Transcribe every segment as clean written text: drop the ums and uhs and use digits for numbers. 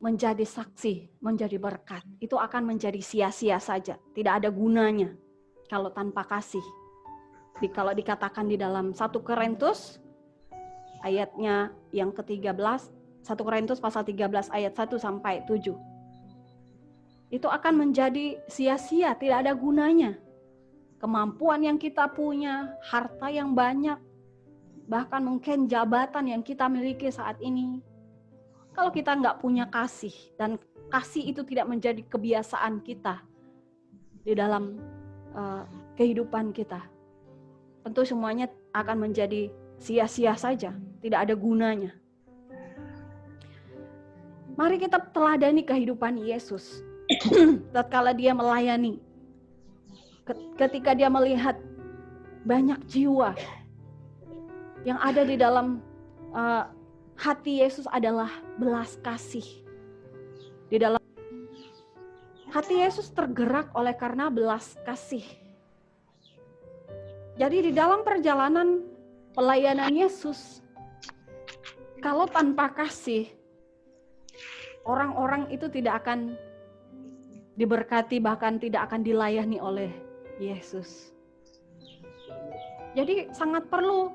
menjadi saksi, menjadi berkat, itu akan menjadi sia-sia saja. Tidak ada gunanya kalau tanpa kasih. Kalau dikatakan di dalam 1 Korintus ayatnya yang ke-13, 1 Korintus pasal 13 ayat 1 sampai 7. Itu akan menjadi sia-sia, tidak ada gunanya. Kemampuan yang kita punya, harta yang banyak, bahkan mungkin jabatan yang kita miliki saat ini, kalau kita nggak punya kasih, dan kasih itu tidak menjadi kebiasaan kita di dalam kehidupan kita, tentu semuanya akan menjadi sia-sia saja, tidak ada gunanya. Mari kita teladani kehidupan Yesus tatkala dia melayani. Ketika dia melihat banyak jiwa yang ada di dalam hati Yesus adalah belas kasih. Di dalam hati Yesus tergerak oleh karena belas kasih. Jadi di dalam perjalanan pelayanan Yesus, kalau tanpa kasih, orang-orang itu tidak akan diberkati, bahkan tidak akan dilayani oleh Yesus. Jadi sangat perlu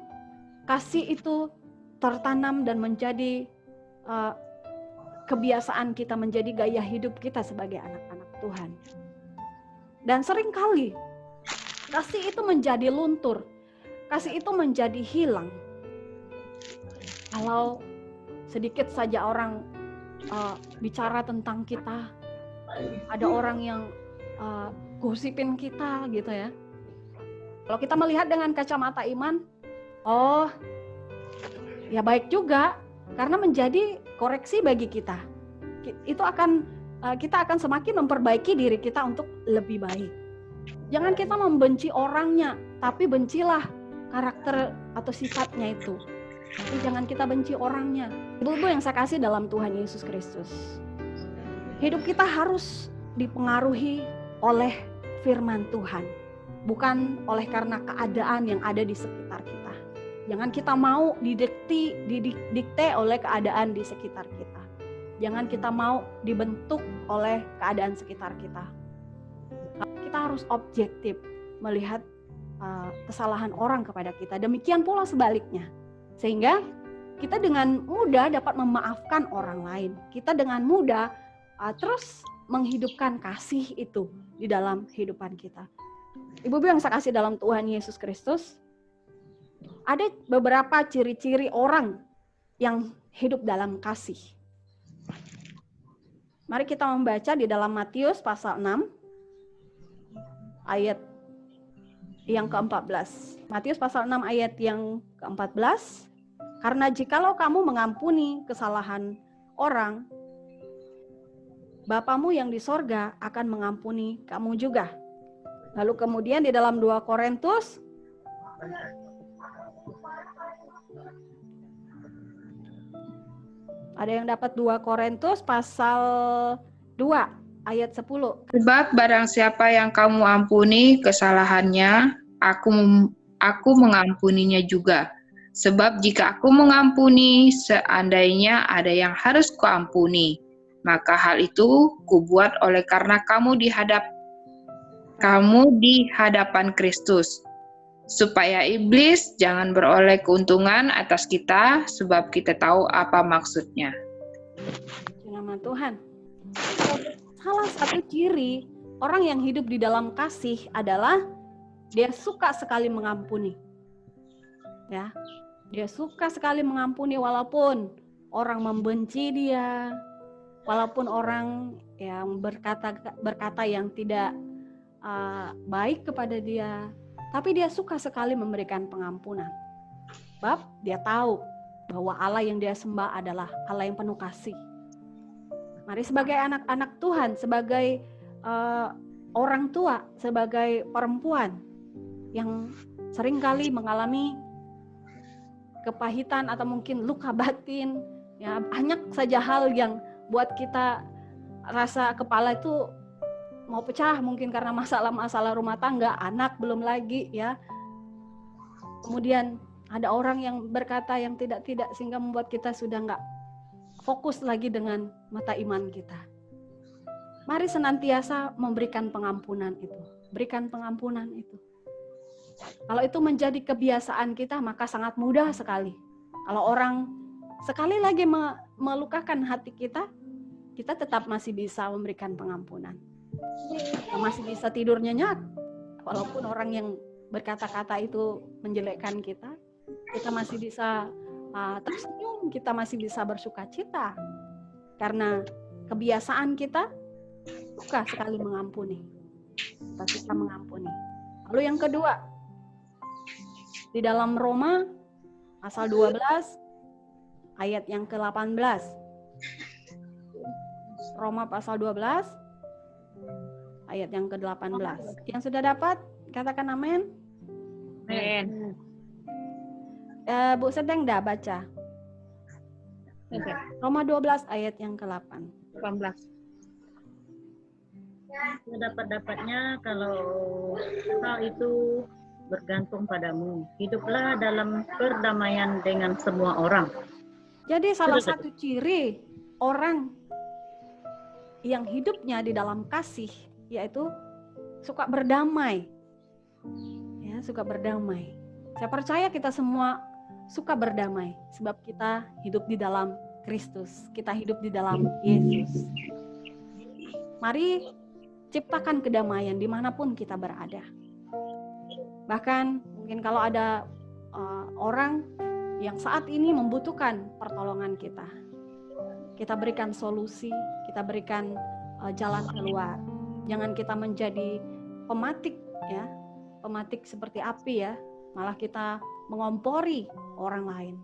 kasih itu tertanam dan menjadi kebiasaan kita, menjadi gaya hidup kita sebagai anak-anak Tuhan. Dan seringkali kasih itu menjadi luntur, kasih itu menjadi hilang. Kalau sedikit saja orang bicara tentang kita, ada orang yang gosipin kita gitu ya. Kalau kita melihat dengan kacamata iman, oh ya baik juga, karena menjadi koreksi bagi kita. Itu akan kita akan semakin memperbaiki diri kita untuk lebih baik. Jangan kita membenci orangnya, tapi bencilah karakter atau sifatnya itu. Tapi jangan kita benci orangnya. Ibu-ibu yang saya kasih dalam Tuhan Yesus Kristus, hidup kita harus dipengaruhi oleh firman Tuhan, bukan oleh karena keadaan yang ada di sekitar kita. Jangan kita mau didikte oleh keadaan di sekitar kita. Jangan kita mau dibentuk oleh keadaan sekitar kita. Kita harus objektif melihat kesalahan orang kepada kita. Demikian pula sebaliknya. Sehingga kita dengan mudah dapat memaafkan orang lain. Kita dengan mudah terus menghidupkan kasih itu di dalam kehidupan kita. Ibu-ibu yang saya kasih dalam Tuhan Yesus Kristus, ada beberapa ciri-ciri orang yang hidup dalam kasih. Mari kita membaca di dalam Matius pasal 6 ayat yang ke-14. Matius pasal 6 ayat yang ke-14. Karena jikalau kamu mengampuni kesalahan orang, Bapamu yang di sorga akan mengampuni kamu juga. Lalu kemudian di dalam 2 Korintus ada yang dapat 2 Korintus pasal 2 ayat 10. Sebab barang siapa yang kamu ampuni kesalahannya, aku mengampuninya juga. Sebab jika aku mengampuni, seandainya ada yang harus kuampuni, maka hal itu kubuat oleh karena kamu di hadapan Kristus, supaya iblis jangan beroleh keuntungan atas kita, sebab kita tahu apa maksudnya. Nama Tuhan. Salah satu ciri orang yang hidup di dalam kasih adalah dia suka sekali mengampuni. Ya, dia suka sekali mengampuni walaupun orang membenci dia, walaupun orang yang berkata yang tidak baik kepada dia, tapi dia suka sekali memberikan pengampunan. Sebab dia tahu bahwa Allah yang dia sembah adalah Allah yang penuh kasih. Mari sebagai anak-anak Tuhan, sebagai orang tua, sebagai perempuan yang seringkali mengalami kepahitan atau mungkin luka batin, ya banyak saja hal yang buat kita rasa kepala itu mau pecah, mungkin karena masalah-masalah rumah tangga, anak belum lagi ya. Kemudian ada orang yang berkata yang tidak-tidak sehingga membuat kita sudah nggak fokus lagi dengan mata iman kita. Mari senantiasa memberikan pengampunan itu. Berikan pengampunan itu. Kalau itu menjadi kebiasaan kita, maka sangat mudah sekali. Kalau orang sekali lagi melukakan hati kita, kita tetap masih bisa memberikan pengampunan. Kita masih bisa tidur nyenyak. Walaupun orang yang berkata-kata itu menjelekkan kita, kita masih bisa tersenyum, kita masih bisa bersuka cita. Karena kebiasaan kita suka sekali mengampuni. Kita suka mengampuni. Lalu yang kedua, di dalam Roma pasal 12 ayat yang ke-18. Roma pasal 12 ayat yang ke-18. Yang sudah dapat, katakan amin. Amin. Bu Sedang dah baca. Roma 12 ayat yang ke-8. 18. Dapat-dapatnya kalau hal itu bergantung padamu. Hiduplah dalam perdamaian dengan semua orang. Jadi salah satu ciri orang yang hidupnya di dalam kasih yaitu suka berdamai. Ya, suka berdamai. Saya percaya kita semua suka berdamai sebab kita hidup di dalam Kristus. Kita hidup di dalam Yesus. Mari ciptakan kedamaian dimanapun kita berada. Bahkan mungkin kalau ada orang yang saat ini membutuhkan pertolongan kita, kita berikan solusi, kita berikan jalan keluar. Jangan kita menjadi pematik ya, pematik seperti api ya, malah kita mengompori orang lain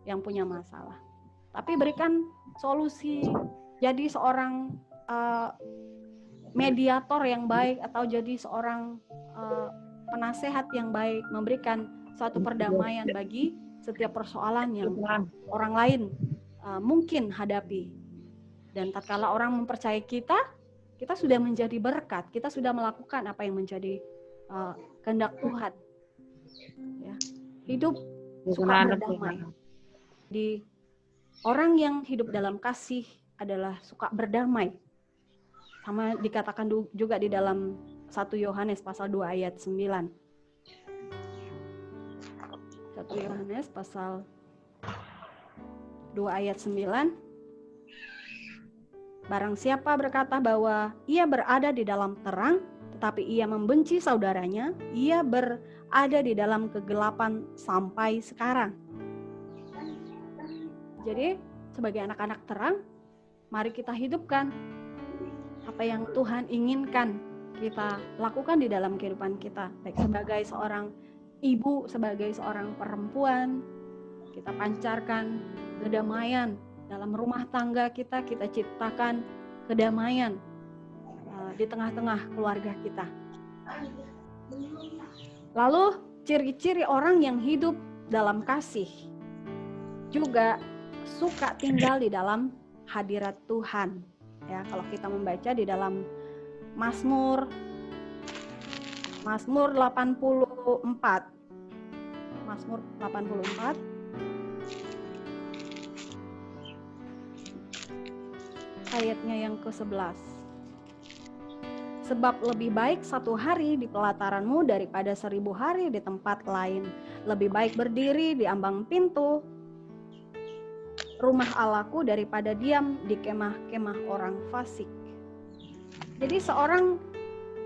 yang punya masalah. Tapi berikan solusi, jadi seorang mediator yang baik atau jadi seorang penasehat yang baik, memberikan suatu perdamaian bagi setiap persoalan yang orang lain mungkin hadapi. Dan tatkala orang mempercayai kita, kita sudah menjadi berkat, kita sudah melakukan apa yang menjadi kehendak Tuhan. Ya. Hidup suka berdamai. Di orang yang hidup dalam kasih adalah suka berdamai. Sama dikatakan juga di dalam 1 Yohanes pasal 2 ayat 9. 1 Yohanes pasal 2 ayat 9. Barang siapa berkata bahwa ia berada di dalam terang, tetapi ia membenci saudaranya, ia berada di dalam kegelapan sampai sekarang. Jadi, sebagai anak-anak terang, mari kita hidupkan apa yang Tuhan inginkan kita lakukan di dalam kehidupan kita. Baik sebagai seorang ibu, sebagai seorang perempuan, kita pancarkan kedamaian dalam rumah tangga kita, kita ciptakan kedamaian di tengah-tengah keluarga kita. Lalu ciri-ciri orang yang hidup dalam kasih juga suka tinggal di dalam hadirat Tuhan. Ya, kalau kita membaca di dalam Mazmur 84. Mazmur 84 ayatnya yang ke-11. Sebab lebih baik 1 hari di pelataranmu daripada 1000 hari di tempat lain. Lebih baik berdiri di ambang pintu rumah Allahku daripada diam di kemah-kemah orang fasik. Jadi seorang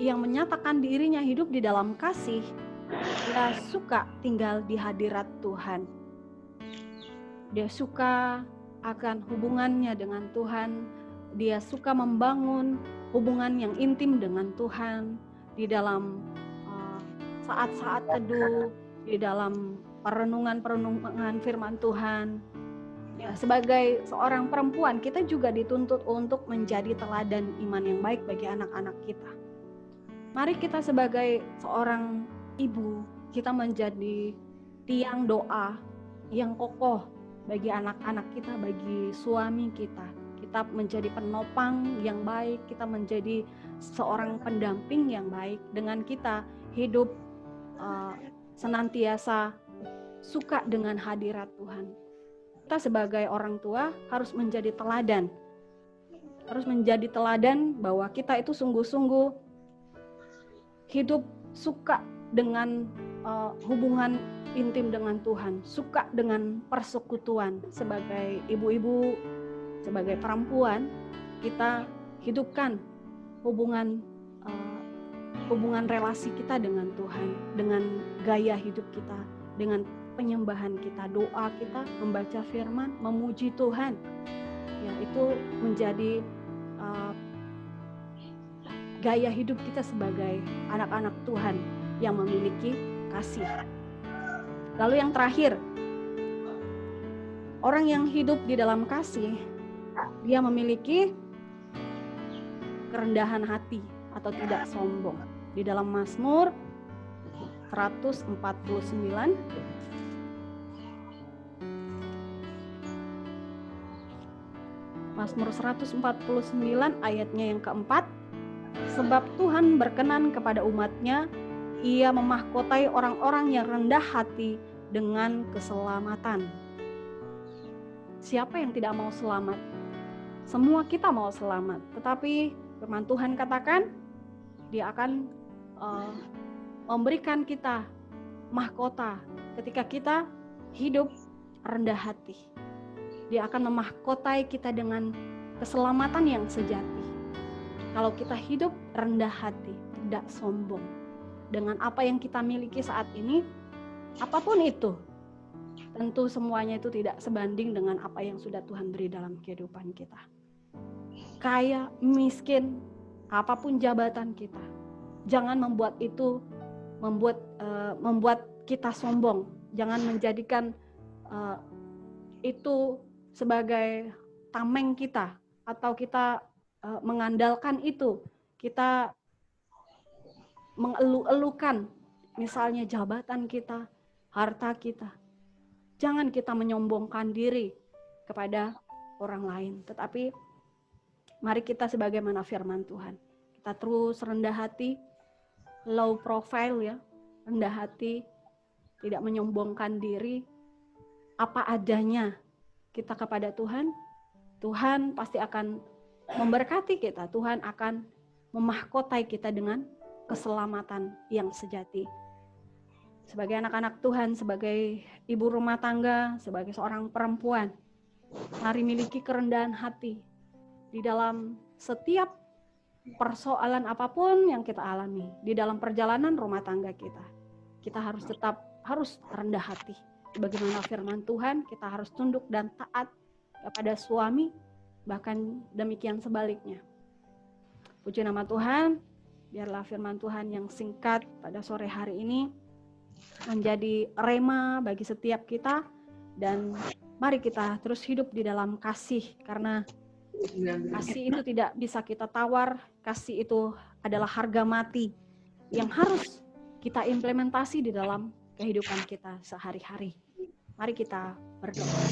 yang menyatakan dirinya hidup di dalam kasih, dia suka tinggal di hadirat Tuhan. Dia suka akan hubungannya dengan Tuhan. Dia suka membangun hubungan yang intim dengan Tuhan di dalam saat-saat teduh, di dalam perenungan firman Tuhan. Ya, sebagai seorang perempuan, kita juga dituntut untuk menjadi teladan iman yang baik bagi anak-anak kita. Mari kita sebagai seorang ibu, kita menjadi tiang doa yang kokoh bagi anak-anak kita, bagi suami kita. Kita menjadi penopang yang baik, kita menjadi seorang pendamping yang baik. Dengan kita hidup senantiasa suka dengan hadirat Tuhan. kita sebagai orang tua harus menjadi teladan. Harus menjadi teladan bahwa kita itu sungguh-sungguh hidup suka dengan hubungan intim dengan Tuhan, suka dengan persekutuan. Sebagai ibu-ibu, sebagai perempuan, kita hidupkan hubungan relasi kita dengan Tuhan, dengan gaya hidup kita, dengan penyembahan kita, doa kita, membaca firman, memuji Tuhan. Ya, itu menjadi gaya hidup kita sebagai anak-anak Tuhan yang memiliki kasih. Lalu yang terakhir, orang yang hidup di dalam kasih, dia memiliki kerendahan hati atau tidak sombong. Di dalam Mazmur 149 Mazmur 149 ayatnya yang keempat, sebab Tuhan berkenan kepada umat-Nya, Ia memahkotai orang-orang yang rendah hati dengan keselamatan. Siapa yang tidak mau selamat? Semua kita mau selamat, tetapi firman Tuhan katakan Dia akan memberikan kita mahkota ketika kita hidup rendah hati. Dia akan memahkotai kita dengan keselamatan yang sejati. Kalau kita hidup rendah hati, tidak sombong dengan apa yang kita miliki saat ini, apapun itu, tentu semuanya itu tidak sebanding dengan apa yang sudah Tuhan beri dalam kehidupan kita. Kaya, miskin, apapun jabatan kita, jangan membuat itu membuat kita sombong. Jangan menjadikan itu sebagai tameng kita, atau kita mengandalkan itu, kita mengeluh-elukan misalnya jabatan kita, harta kita. Jangan kita menyombongkan diri kepada orang lain, tetapi mari kita sebagaimana firman Tuhan, kita terus rendah hati, low profile ya, rendah hati, tidak menyombongkan diri, apa adanya kita kepada Tuhan. Tuhan pasti akan memberkati kita, Tuhan akan memahkotai kita dengan keselamatan yang sejati. Sebagai anak-anak Tuhan, sebagai ibu rumah tangga, sebagai seorang perempuan, mari miliki kerendahan hati di dalam setiap persoalan apapun yang kita alami, di dalam perjalanan rumah tangga kita. Kita harus rendah hati. Sebagaimana firman Tuhan, kita harus tunduk dan taat kepada suami, bahkan demikian sebaliknya. Puji nama Tuhan, biarlah firman Tuhan yang singkat pada sore hari ini menjadi rema bagi setiap kita, dan mari kita terus hidup di dalam kasih, karena kasih itu tidak bisa kita tawar. Kasih itu adalah harga mati yang harus kita implementasi di dalam kehidupan kita sehari-hari. Mari kita berdoa.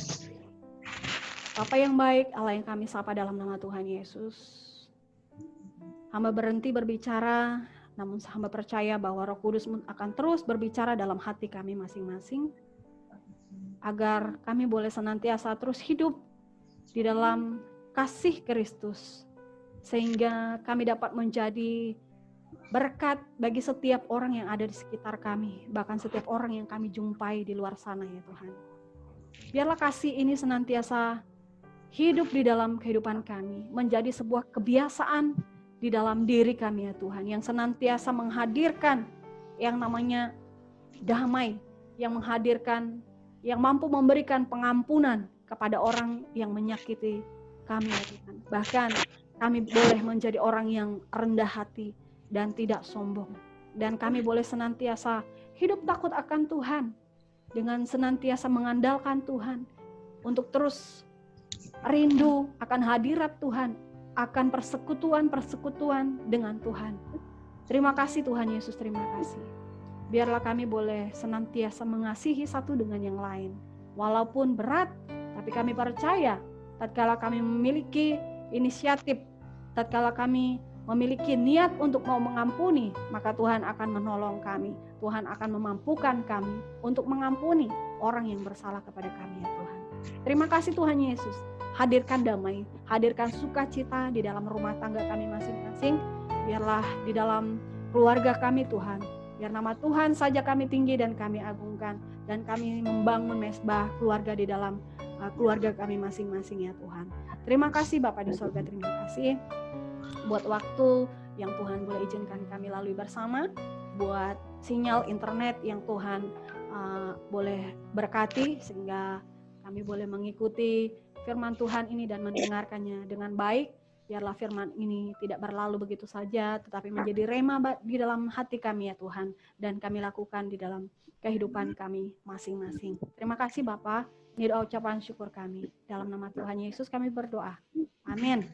Bapa yang baik, Allah yang kami sapa dalam nama Tuhan Yesus, hamba berhenti berbicara, namun hamba percaya bahwa Roh Kudus akan terus berbicara dalam hati kami masing-masing, agar kami boleh senantiasa terus hidup di dalam kasih Kristus, sehingga kami dapat menjadi berkat bagi setiap orang yang ada di sekitar kami, bahkan setiap orang yang kami jumpai di luar sana ya Tuhan. Biarlah kasih ini senantiasa hidup di dalam kehidupan kami, menjadi sebuah kebiasaan di dalam diri kami ya Tuhan, yang senantiasa menghadirkan yang namanya damai, yang menghadirkan, yang mampu memberikan pengampunan kepada orang yang menyakiti kami ya Tuhan. Bahkan kami boleh menjadi orang yang rendah hati dan tidak sombong. Dan kami boleh senantiasa hidup takut akan Tuhan, dengan senantiasa mengandalkan Tuhan, untuk terus rindu akan hadirat Tuhan, akan persekutuan dengan Tuhan. Terima kasih Tuhan Yesus, terima kasih. Biarlah kami boleh senantiasa mengasihi satu dengan yang lain. Walaupun berat, tapi kami percaya tatkala kami memiliki inisiatif, tatkala kami memiliki niat untuk mau mengampuni, maka Tuhan akan menolong kami. Tuhan akan memampukan kami untuk mengampuni orang yang bersalah kepada kami ya Tuhan. Terima kasih Tuhan Yesus. Hadirkan damai, hadirkan sukacita di dalam rumah tangga kami masing-masing. Biarlah di dalam keluarga kami Tuhan. Biar nama Tuhan saja kami tinggi dan kami agungkan. Dan kami membangun mesbah keluarga di dalam keluarga kami masing-masing ya Tuhan. Terima kasih Bapak di surga, terima kasih buat waktu yang Tuhan boleh izinkan kami lalui bersama. Buat sinyal internet yang Tuhan boleh berkati sehingga kami boleh mengikuti firman Tuhan ini dan mendengarkannya dengan baik. Biarlah firman ini tidak berlalu begitu saja, tetapi menjadi rema di dalam hati kami ya Tuhan. Dan kami lakukan di dalam kehidupan kami masing-masing. Terima kasih Bapak. Ini doa ucapan syukur kami. Dalam nama Tuhan Yesus kami berdoa. Amin.